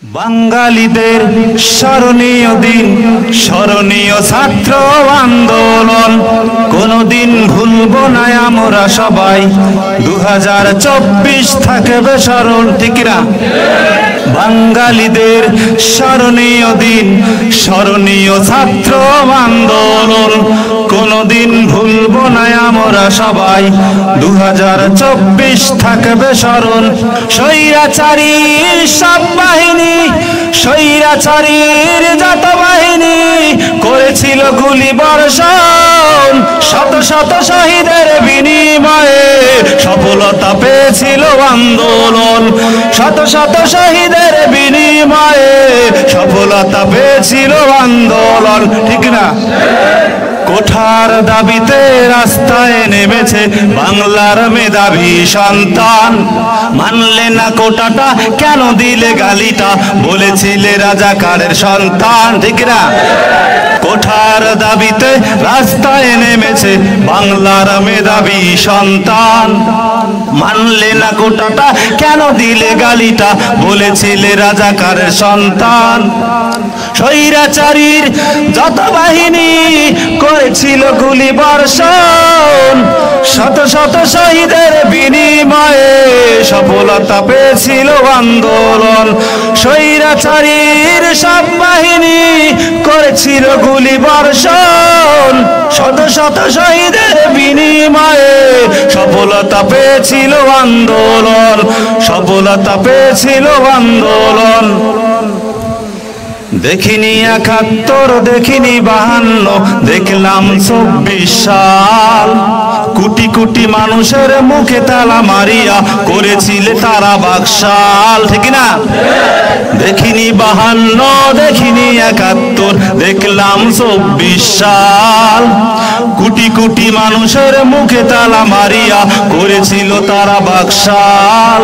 বাঙালিদের স্মরণীয় দিন, স্মরণীয় ছাত্র আন্দোলন, কোনদিন ভুলবো না আমরা সবাই। 2024 থাকবে স্মরণ, ঠিক না? বাঙালিদের স্মরণীয় দিন, স্মরণীয় ছাত্র আন্দোলন, কোনদিন ভুলবো না আমরা সবাই। 2024 থাকবে স্মরণ। স্বৈরাচারীর সব বাহিনী, স্বৈরাচারীর যত বাহিনী করেছিল গুলি বর্ষণ, শত শত শহীদের বিনিময়ে সফলতা পেয়েছিল আন্দোলন। শত শত শহীদের বিনিময়ে সফলতা পেয়েছিল আন্দোলন, ঠিক না? কোঠার দাবিতে রাস্তায় নেমেছে বাংলার মেধাবী সন্তান। মানলে না কোটাটা, কেন দিলে গালিটা, বলেছিলে রাজাকারের সন্তান, ঠিক না? কোঠার দাবিতে রাস্তায় নেমেছে বাংলার মেধাবী সন্তান। মানলে না কোটাটা, কেন দিলে গালিটা, বলেছিলে রাজাকারের সন্তান। স্বৈরাচারীর যত বাহিনী করেছিল গুলি বর্ষণ, শত শত শহীদের বিনিময়ে সফলতা পেয়েছিল আন্দোলন। স্বৈরাচারীর সব বাহিনী করেছিল গুলি বর্ষণ, শত শত শহীদের বিনিময়ে সফলতা পেয়েছিল আন্দোলন, সফলতা পেয়েছিল আন্দোলন। দেখিনি 71, দেখিনি 52, দেখলাম 24 সাল। কোটি কোটি মানুষের মুখে তালা মারিয়া করেছিলে তারা বাকশাল, ঠিক না? দেখিনি 52, দেখিনি 71, দেখলাম 24 সাল। কোটি কোটি মানুষের মুখে তালা মারিয়া করেছিল তারা বাকশাল।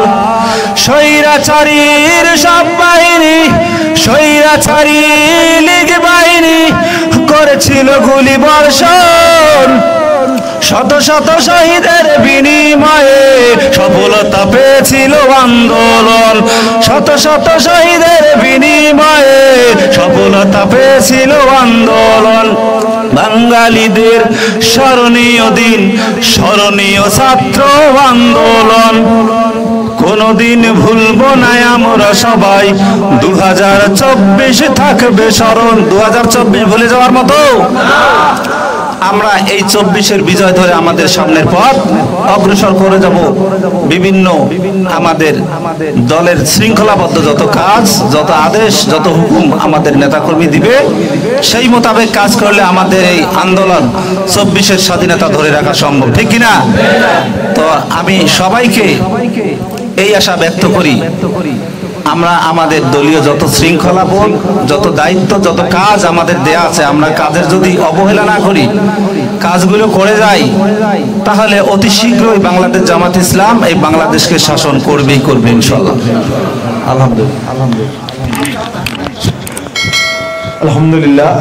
স্বৈরাচারীর সব বাহিনী, স্বৈরাচারী লীগ বাহিনী করেছিল গুলি বর্ষণ, শত শত শহীদের বিনিময়ে সফলতা পেয়েছিল আন্দোলন। শত শত শহীদের বিনিময়ে সফলতা পেয়েছিল আন্দোলন। বাঙালিদের স্মরণীয় দিন, স্মরণীয় ছাত্র আন্দোলন, কোনদিন ভুলবো না আমরা সবাই। 2024 থাকবে স্মরণ। 2024 ভুলে যাওয়ার মতো? আমরা এই 24-এর বিজয় ধরে আমাদের সামনের পথ অগ্রসর করে যাব। বিভিন্ন আমাদের দলের শৃঙ্খলাবদ্ধ যত কাজ, যত আদেশ, যত হুকুম আমাদের নেতাকর্মী দিবে, সেই মোতাবেক কাজ করলে আমাদের এই আন্দোলন 24-এর স্বাধীনতা ধরে রাখা সম্ভব, ঠিক কিনা? তো আমি সবাইকে এই আশা ব্যক্ত করি, আমরা আমাদের দলীয় যত শৃঙ্খলাবোধ, যত দায়িত্ব, যত কাজ আমাদের দেয়া আছে, আমরা কাজের যদি অবহেলা না করি, কাজগুলো করে যাই, তাহলে অতি শীঘ্রই বাংলাদেশ জামাত ইসলাম এই বাংলাদেশকে শাসন করবেই করবে ইনশাআল্লাহ। আলহামদুলিল্লাহ, আলহামদুলিল্লাহ,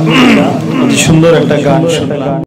অতি সুন্দর একটা গান শুনলাম।